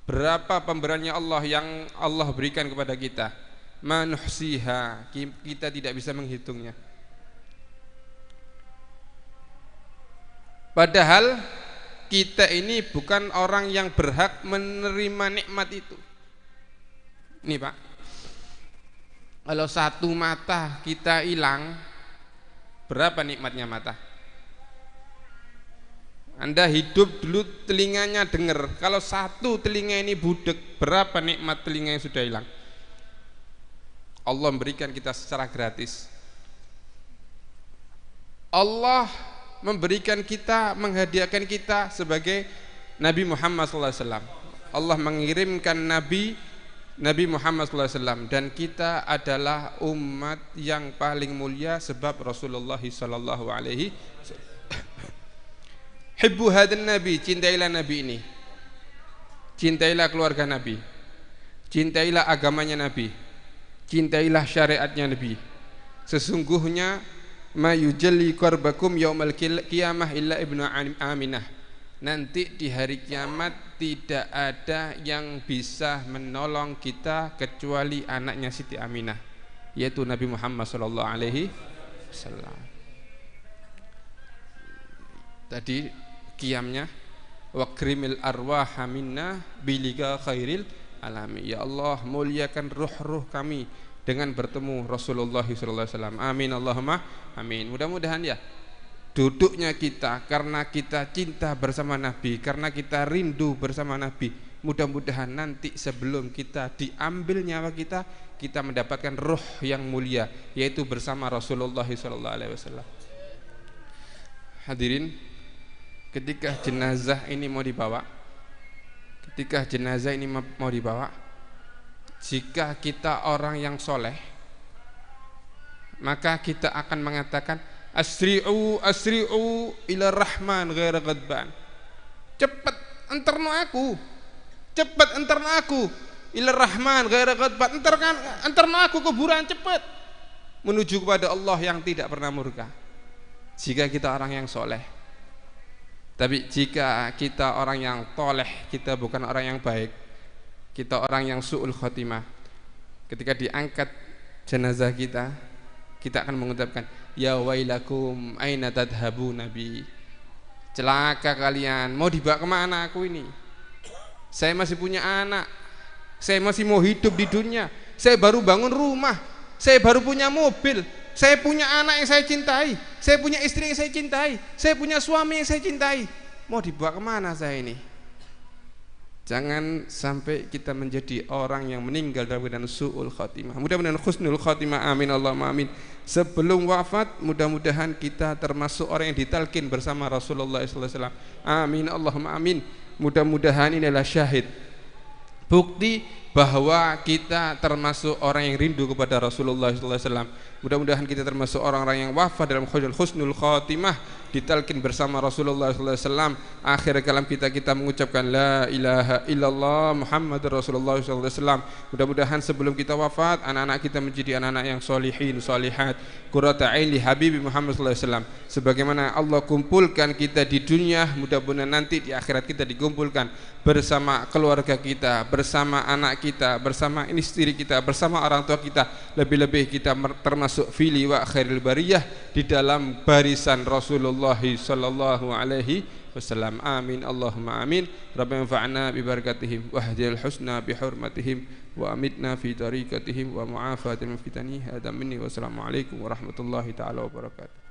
Berapa pemberiannya Allah yang Allah berikan kepada kita, manuhsiha, kita tidak bisa menghitungnya. Padahal kita ini bukan orang yang berhak menerima nikmat itu. Nih Pak, kalau satu mata kita hilang, berapa nikmatnya mata? Anda hidup dulu telinganya dengar, kalau satu telinga ini budek, berapa nikmat telinga yang sudah hilang? Allah memberikan kita secara gratis. Allah memberikan kita, menghadiahkan kita sebagai Nabi Muhammad SAW. Allah mengirimkan Nabi Muhammad SAW, dan kita adalah umat yang paling mulia sebab Rasulullah SAW. Hibbu hadan Nabi, cintailah Nabi ini, cintailah keluarga Nabi, cintailah agamanya Nabi, cintailah syariatnya Nabi. Sesungguhnya ma yujalli qarbakum yaumal qiyamah illa ibnu Aminah. Nanti di hari kiamat tidak ada yang bisa menolong kita kecuali anaknya Siti Aminah, yaitu Nabi Muhammad sallallahu alaihi wasallam. Tadi qiyamnya wakrimil arwaha minna biliga khairil alami. Ya Allah, muliakan ruh-ruh kami dengan bertemu Rasulullah sallallahu alaihi wasallam. Amin Allahumma amin. Mudah-mudahan ya duduknya kita karena kita cinta bersama Nabi, karena kita rindu bersama Nabi. Mudah-mudahan nanti sebelum kita diambil nyawa kita, kita mendapatkan ruh yang mulia, yaitu bersama Rasulullah sallallahu alaihi wasallam. Hadirin, ketika jenazah ini mau dibawa, jika kita orang yang soleh, maka kita akan mengatakan asri'u ila rahman ghaira ghadban. Cepat enterno aku ila rahman ghaira ghadban. Enterno aku kuburan, cepat menuju kepada Allah yang tidak pernah murka. Jika kita orang yang soleh. Tapi jika kita orang yang toleh, kita bukan orang yang baik, kita orang yang su'ul khotimah, ketika diangkat jenazah kita akan mengucapkan ya wailakum aina tadhabu nabi. Celaka kalian, mau dibawa kemana aku ini? Saya masih punya anak, saya masih mau hidup di dunia, saya baru bangun rumah, saya baru punya mobil, saya punya anak yang saya cintai, saya punya istri yang saya cintai, saya punya suami yang saya cintai. Mau dibawa kemana saya ini? Jangan sampai kita menjadi orang yang meninggal dalam keadaan su'ul khatimah. Mudah-mudahan husnul khatimah, amin Allahumma amin. Sebelum wafat, mudah-mudahan kita termasuk orang yang ditalkin bersama Rasulullah SAW. Amin Allahumma amin. Mudah-mudahan ini adalah syahid, bukti bahwa kita termasuk orang yang rindu kepada Rasulullah SAW. Mudah-mudahan kita termasuk orang-orang yang wafat dalam husnul khatimah, ditalkin bersama Rasulullah SAW. Akhir kalam kita mengucapkan la ilaha illallah Muhammadur Rasulullah SAW. Mudah-mudahan sebelum kita wafat, anak-anak kita menjadi anak-anak yang solihin, solihat, qurrata ain li habibi Muhammad SAW. Sebagaimana Allah kumpulkan kita di dunia, mudah-mudahan nanti di akhirat kita dikumpulkan bersama keluarga kita, bersama anak kita, bersama istri kita, bersama orang tua kita. Lebih-lebih kita termasuk fili wa khairil bariyah, di dalam barisan Rasulullah sallallahu alaihi wasallam. Amin Allahumma amin. Rabbana anfa'na bi barakatihim wahdil husna bi hurmatihim wa amitna fi tariqatihim wa mu'afatin min fitani. Hada minni wa assalamu alaikum warahmatullahi taala wabarakatuh.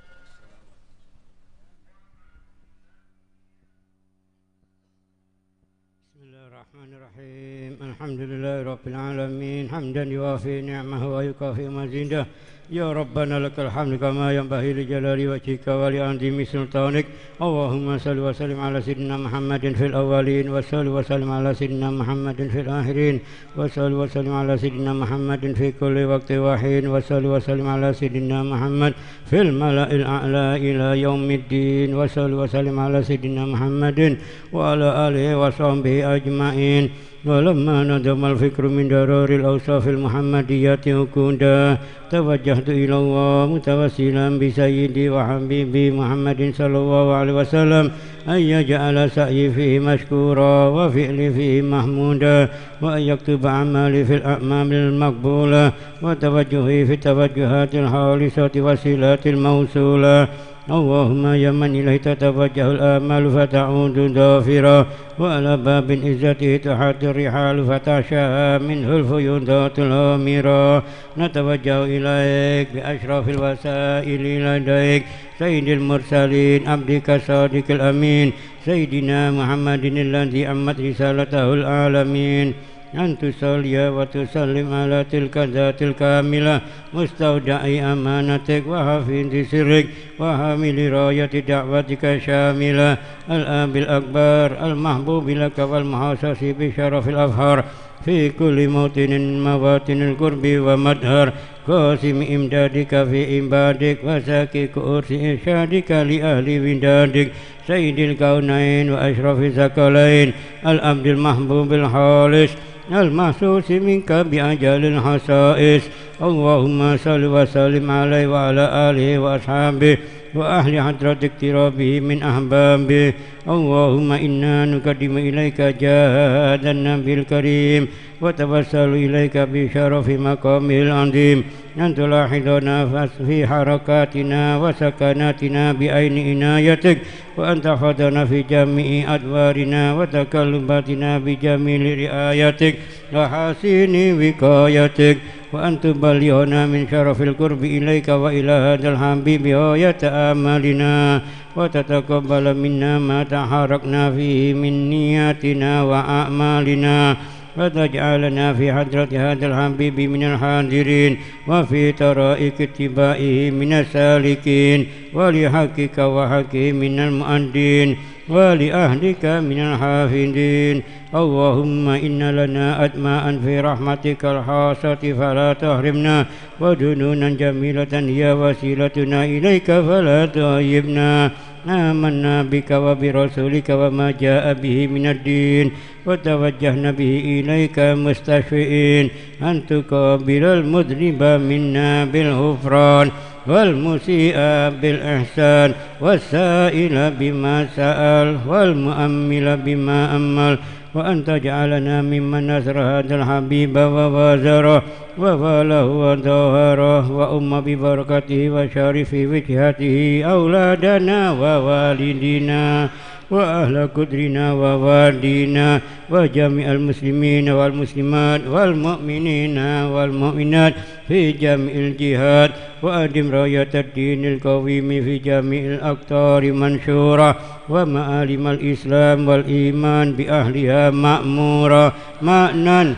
Bismillahirrahmanirrahim. Alhamdulillahirabbil alamin, hamdan yuwafi ni'amahu wa yukafi mazidah. Ya Rabbana lakal hamdu kama yanbaghi li jalali wajhika wa li 'azimi sultanik. Allahumma salli wa sallim ala sayyidina Muhammadin fil awwalin wa salli wa sallim ala sayyidina Muhammadin fil akhirin wa salli wa sallim ala sayyidina Muhammadin fi kulli waqtin wa hin wa salli wa sallim ala sayyidina Muhammad fil mala'il a'la ila yaumiddin wa salli wa sallim ala sayyidina Muhammadin wa ala alihi wa sahbihi ajma'in. ولما ندم الفكر من درار الأوصاف المحمدية وكودا توجهت إلى الله متوسلا بسيدي وحبيبي محمد صلى الله عليه وسلم أن يجعل سعي فيه مشكورا وفعلي فيه محمودا وأن يكتب أعمالي في الأعمال المقبولة وتوجهي في التوجهات الخالصة والصلات الموصولة. اللهم يا من إليه تتوجه الآمال فتعود ضافرا وعلى باب عزته تحت الرحال فتعشى منه الفيوضات الهامرة. نتوجه إليك بأشرف الوسائل لديك سيد المرسلين عبدك الصادق الأمين سيدنا محمد الذي أمت رسالته العالمين. أن تصلي وتسلم على تلك الذات الكاملة مستودع أمانتك وحفيظ سرك وحامل راية دعوتك الشاملة الآب الأكبر المحبوب لك والمحاصص بشرف الأفهار في كل موطن مواطن القرب ومدهر قاسم إمدادك في إمبادك وساكي كؤوس إرشادك لأهل ودادك سيد الكونين وأشرف الثقلين العبد المحبوب الخالص المحسوس منك بأجل الخصائص اللهم صل وسلم عليه وعلى آله وأصحابه وأهل حضرة اقترابه من أحبابه اللهم إنا نقدم إليك جاه هذا النبي الكريم وتوسل إليك بشرف مقامه العظيم أن تلاحظنا في حركاتنا وسكناتنا بعين عنايتك وأن تحفظنا في جميع أدوارنا وتكلماتنا بجميل رعايتك وحسين وقايتك وأن تبلغنا من شرف القرب إليك وإلى هذا الحبيب غاية آمالنا وتتقبل منا ما تحركنا فيه من نياتنا وأعمالنا وتجعلنا في حضرة هذا الحبيب من الحاضرين وفي طرائق اتباعه من السالكين ولحقك وحقه من المؤدين ولأهلك من الحافظين اللهم إن لنا أدماء في رحمتك الخاصة فلا تحرمنا وجنونا جميلة هي وسيلتنا إليك فلا تعيبنا آمنا بك وبرسولك وما جاء به من الدين وتوجهنا به إليك مستشفئين أن تقابل المذنب منا بالغفران والمسيء بالإحسان والسائل بما سأل والمؤمل بما أمل وأن تجعلنا ممن نصر هذا الحبيب ووازره وواله وظهره وأم ببركته وشرف وجهته أولادنا ووالدنا وأهل قدرنا ووالدينا وجميع المسلمين والمسلمات والمؤمنين والمؤمنات في جميع الجهات وأدم راية الدين القويم في جميع الأقطار منشورة ومعالم الإسلام والإيمان بأهلها مأمورة مأنا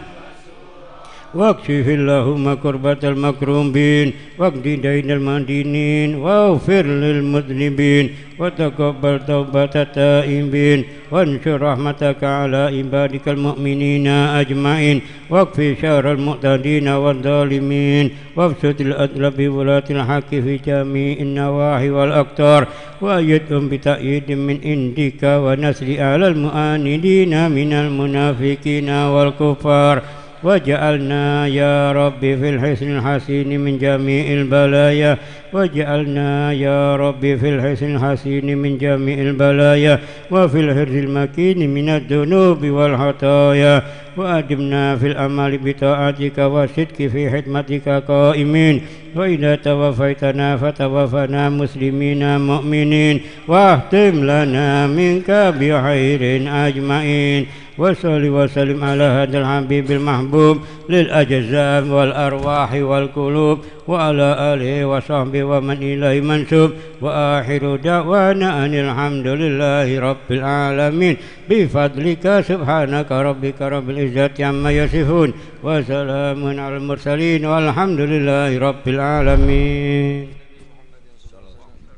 واكشف اللهم كربة المكروبين واقض دين المدينين واغفر للمذنبين وتقبل توبة التائبين وانشر رحمتك على عبادك المؤمنين أجمعين واكفي شر المعتدين والظالمين وابسط الأدل بولاة الحق في جميع النواحي والأقطار وأيدهم بتأييد من عندك ونصر على المؤاندين من المنافقين والكفار وجعلنا يا رب في الحسن الحسين من جميع البلايا وجعلنا يا رب في الحسن الحسين من جميع البلايا وفي الحرز المكين من الذنوب والخطايا وأدمنا في الأمل بطاعتك والصدق في خدمتك قائمين وإذا توفيتنا فتوفنا مسلمين مؤمنين واختم لنا منك بخير أجمعين وصل وسلم على هذا الحبيب المحبوب للأجزاء والأرواح والقلوب وعلى آله وصحبه ومن إليه منسوب وآخر دعوانا أن الحمد لله رب العالمين بفضلك سبحانك ربك رب العزة عما يصفون وسلام على المرسلين والحمد لله رب العالمين.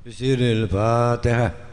بسم الفاتحة.